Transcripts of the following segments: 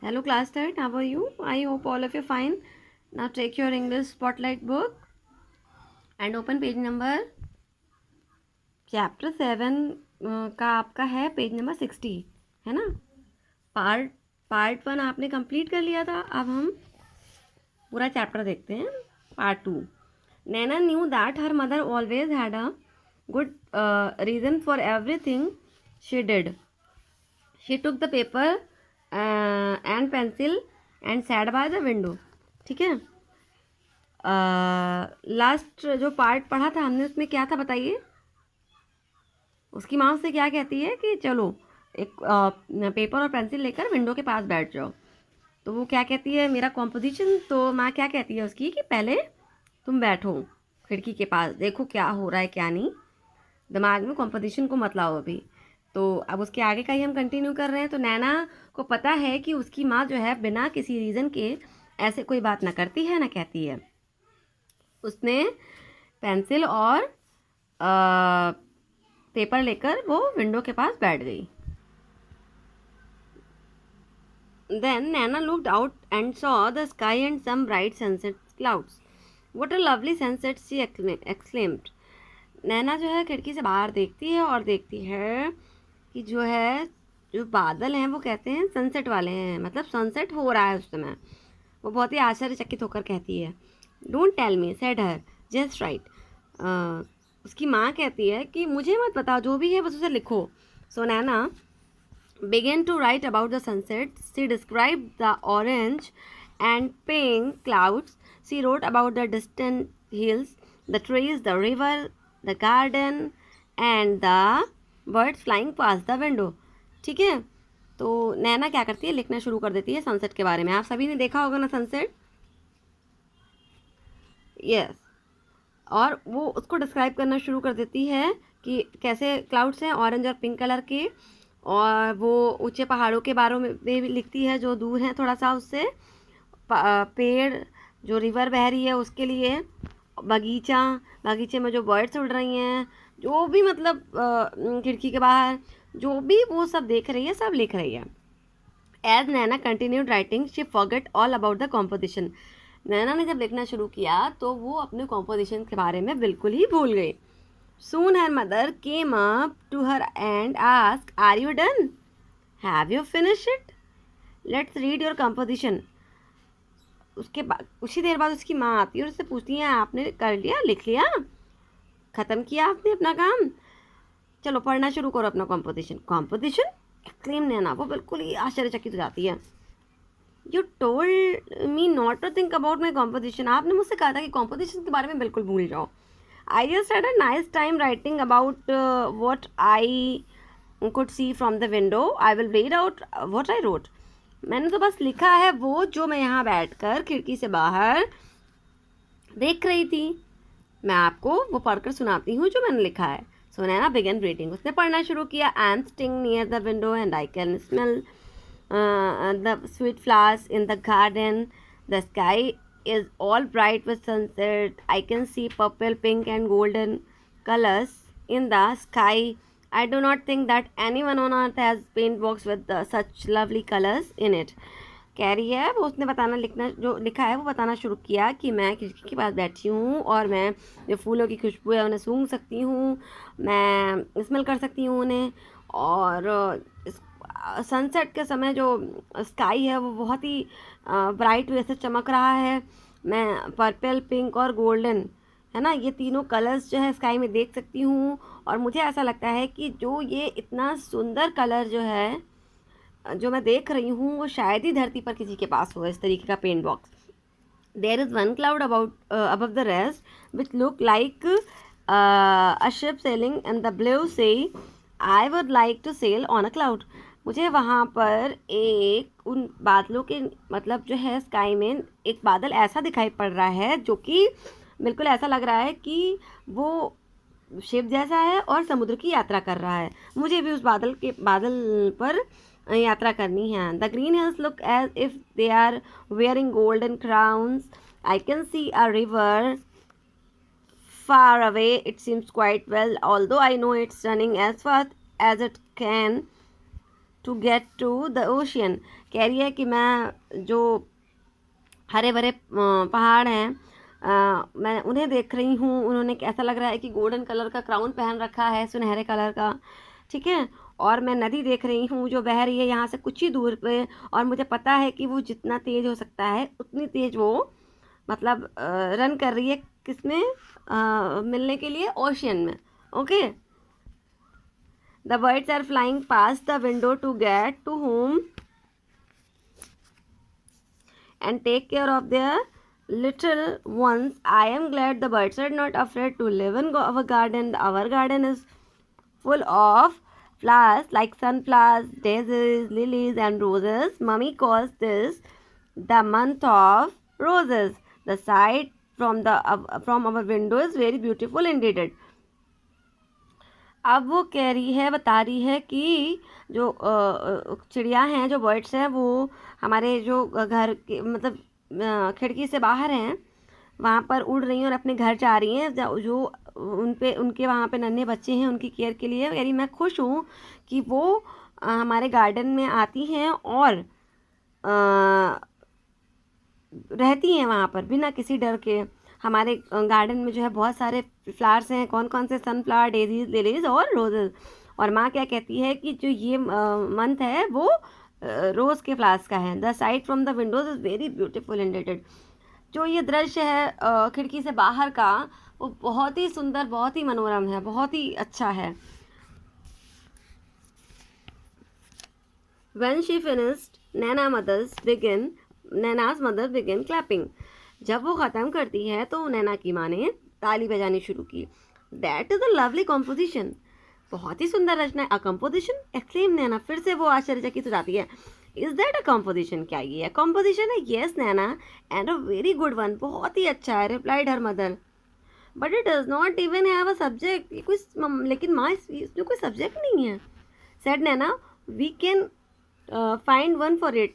Hello class third, how are you? I hope all of you fine. Now take your English spotlight book and open page number chapter 7 का आपका है page number 60, है ना। Part 1 आपने complete कर लिया था। अब हम पूरा चैप्टर देखते हैं। Part 2। Naina knew that her mother always had a good reason for everything she did. She took the paper and pencil and sat by the window. ठीक है। लास्ट जो पार्ट पढ़ा था हमने उसमें क्या था बताइए। उसकी माँ उससे क्या कहती है कि चलो एक पेपर और पेंसिल लेकर विंडो के पास बैठ जाओ। तो वो क्या कहती है, मेरा कॉम्पोजिशन। तो माँ क्या कहती है उसकी कि पहले तुम बैठो खिड़की के पास, देखो क्या हो रहा है क्या नहीं, दिमाग में कॉम्पोजिशन को मत लाओ अभी। तो अब उसके आगे का ही हम कंटिन्यू कर रहे हैं। तो नैना को पता है कि उसकी माँ जो है बिना किसी रीज़न के ऐसे कोई बात ना करती है ना कहती है। उसने पेंसिल और पेपर लेकर वो विंडो के पास बैठ गई। Then Naina looked out and saw the sky and some bright sunset clouds. What a lovely sunset, she exclaimed. Naina जो है खिड़की से बाहर देखती है और देखती है कि जो बादल हैं वो कहते हैं सनसेट वाले हैं, मतलब सनसेट हो रहा है उस समय। वो बहुत ही आश्चर्यचकित होकर कहती है, don't tell me said her just right. उसकी माँ कहती है कि मुझे मत बताओ, जो भी है बस उसे लिखो। सो नैना began to write about the sunset. She described the orange and pink clouds. She wrote about the distant hills, the trees, the river, the garden, and the birds flying past the window. ठीक है। तो नैना क्या करती है, लिखना शुरू कर देती है सनसेट के बारे में। आप सभी ने देखा होगा ना सनसेट। यस। और वो उसको डिस्क्राइब करना शुरू कर देती है कि कैसे क्लाउड्स हैं ऑरेंज और पिंक कलर के। और वो ऊंचे पहाड़ों के बारे में भी लिखती है जो दूर हैं थोड़ा सा उससे, पेड़, जो रिवर बह रही है उसके लिए, बगीचे में जो बर्ड्स उड़ रही हैं, जो भी मतलब खिड़की के बाहर जो भी वो सब देख रही है सब लिख रही है। As Naina continued writing she forget all about the composition. Naina ने जब लिखना शुरू किया तो वो अपने कॉम्पोजिशन के बारे में बिल्कुल ही भूल गई। Soon her mother came up to her and asked, are you done? Have you finished it? Let's read your composition. उसके बाद उसी देर बाद उसकी माँ आती है और उससे पूछती है, आपने कर लिया, लिख लिया, ख़त्म किया आपने अपना काम, चलो पढ़ना शुरू करो अपना कॉम्पोजिशन। कॉम्पोजिशन एक्सक्लेम नैना, वो बिल्कुल ही आश्चर्यचकित हो जाती है। You told me not to think about my composition. आपने मुझसे कहा था कि कॉम्पोजिशन के बारे में बिल्कुल भूल जाओ। I just had a nice time writing about what I could see from the window. I will read out what I wrote. मैंने तो बस लिखा है वो जो मैं यहाँ बैठकर खिड़की से बाहर देख रही थी। मैं आपको वो पढ़कर सुनाती हूँ जो मैंने लिखा है। सो नैना बिगन रीडिंग। उसने पढ़ना शुरू किया। I am sitting near the window and I can smell the sweet flowers in the garden. The sky is all bright with sunset. I can see purple, pink, and golden colors in the sky. I do not think that anyone on earth has paint box with such lovely colors in it. कह रही है वो, उसने बताना लिखना जो लिखा है वो बताना शुरू किया कि मैं खिड़की के पास बैठी हूँ और मैं जो फूलों की खुशबू है उन्हें सूंघ सकती हूँ, मैं स्मेल कर सकती हूँ उन्हें। और सनसेट के समय जो स्काई है वो बहुत ही ब्राइट वे से चमक रहा है। मैं पर्पल, पिंक और गोल्डन, है ना, ये तीनों कलर्स जो है स्काई में देख सकती हूँ। और मुझे ऐसा लगता है कि जो ये इतना सुंदर कलर जो है जो मैं देख रही हूँ वो शायद ही धरती पर किसी के पास हो इस तरीके का paint box. There is one cloud above the rest which look like a ship sailing in the blue sea. I would like to sail on a cloud. मुझे वहाँ पर एक उन बादलों के मतलब जो है स्काई में एक बादल ऐसा दिखाई पड़ रहा है जो कि बिल्कुल ऐसा लग रहा है कि वो शिप जैसा है और समुद्र की यात्रा कर रहा है। मुझे भी उस बादल पर यात्रा करनी है। The green hills look as if they are wearing golden crowns. I can see a river far away. It seems quite well, although I know it's running as fast as it can to get to the ocean. कह रही है कि मैं जो हरे भरे पहाड़ हैं मैं उन्हें देख रही हूँ। उन्होंने कैसा लग रहा है कि गोल्डन कलर का क्राउन पहन रखा है, सुनहरे कलर का, ठीक है। और मैं नदी देख रही हूँ जो बह रही है यहाँ से कुछ ही दूर पे, और मुझे पता है कि वो जितना तेज हो सकता है उतनी तेज वो मतलब रन कर रही है किसमें, मिलने के लिए, ओशियन में। Okay, the birds are flying past the window to get to home and take care of their little ones. I am glad the birds are not afraid to live in our garden. Our garden is full of flowers like sunflowers, daisies, lilies, and roses. Mummy calls this the month of roses. The sight from our window is very beautiful indeed. अब वो कह रही है, बता रही है कि जो चिड़िया हैं, जो बर्ड्स हैं, वो हमारे जो घर के मतलब खिड़की से बाहर हैं वहाँ पर उड़ रही हैं और अपने घर जा रही हैं। जो उनके वहाँ पे नन्हे बच्चे हैं उनकी केयर के लिए। यानी मैं खुश हूँ कि वो हमारे गार्डन में आती हैं और रहती हैं वहाँ पर बिना किसी डर के। हमारे गार्डन में जो है बहुत सारे फ्लावर्स हैं। कौन कौन से? सनफ्लावर, डेजीज, लिलीज और रोजेज। और माँ क्या कहती है कि जो ये मंथ है वो रोज़ के फ्लावर्स का है। The site from the Windows is very beautiful indebted. जो ये दृश्य है खिड़की से बाहर का, वो बहुत ही सुंदर, बहुत ही मनोरम है, बहुत ही अच्छा है। When she finished, Nana's mother began clapping. जब वो ख़त्म करती है तो नैना की माँ ने ताली बजानी शुरू की। That is a lovely composition. बहुत ही सुंदर रचना है। A composition? exclaimed नैना। फिर से वो आश्चर्यचकित हो जाती है। Is that a composition? क्या ये composition है? Yes Naina, and a very good one. बहुत ही अच्छा है, replied her mother. But it does not even have a subject. ये कोई, लेकिन माँ इसमें कोई सब्जेक्ट नहीं है। Said Naina, we can find one for it.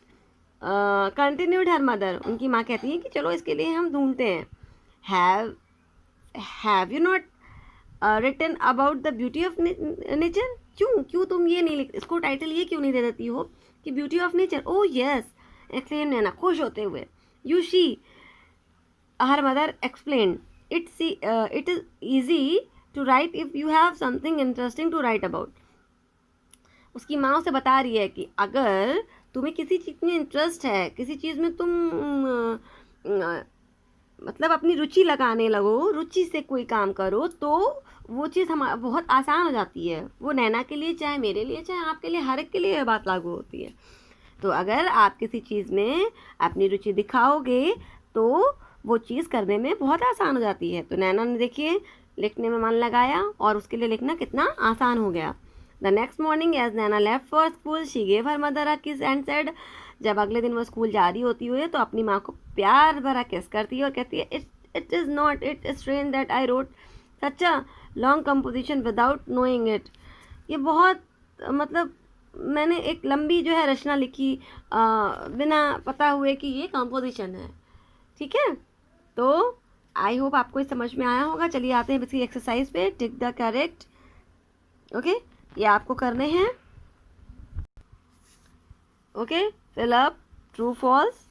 Continued her mother. उनकी माँ कहती है कि चलो इसके लिए हम ढूंढते हैं। Have you not written about the beauty of nature? क्यों तुम ये नहीं लिख, इसको टाइटल ये क्यों नहीं दे देती हो कि beauty of nature? Oh yes, explain Naina खुश होते हुए। You she, her mother explain, it is easy to write if you have something interesting to write about. उसकी माँ उसे बता रही है कि अगर तुम्हें किसी चीज़ में इंटरेस्ट है, किसी चीज़ में तुम मतलब अपनी रुचि लगाने लगो, रुचि से कोई काम करो, तो वो चीज़ बहुत आसान हो जाती है। वो नैना के लिए, चाहे मेरे लिए, चाहे आपके लिए, हर एक के लिए यह बात लागू होती है। तो अगर आप किसी चीज़ में अपनी रुचि दिखाओगे तो वो चीज़ करने में बहुत आसान हो जाती है। तो नैना ने देखिए लिखने में मन लगाया और उसके लिए लिखना कितना आसान हो गया। The next morning as Naina left for school she gave her mother a kiss and said, जब अगले दिन वो स्कूल जा रही होती है तो अपनी माँ को प्यार भरा किस करती है और कहती है, it is not it strange that I wrote such a long composition without knowing it. ये बहुत मतलब मैंने एक लंबी जो है रचना लिखी बिना पता हुए कि ये कंपोजिशन है। ठीक है, तो आई होप आपको ये समझ में आया होगा। चलिए आते हैं इसकी एक्सरसाइज पे। Tick the correct. ओके, ये आपको करने हैं। Okay, fill up true false.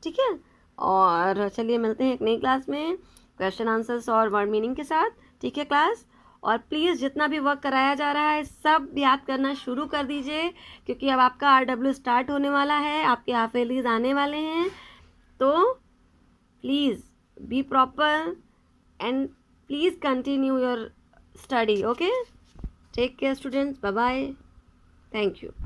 ठीक है, और चलिए मिलते हैं एक नई क्लास में क्वेश्चन आंसर्स और वर्ड मीनिंग के साथ। ठीक है क्लास, और प्लीज़ जितना भी वर्क कराया जा रहा है सब याद करना शुरू कर दीजिए, क्योंकि अब आपका RW स्टार्ट होने वाला है, आपके हाफ ईयरलीज आने वाले हैं। तो please be proper and please continue your study. Okay, take care students, bye bye, thank you.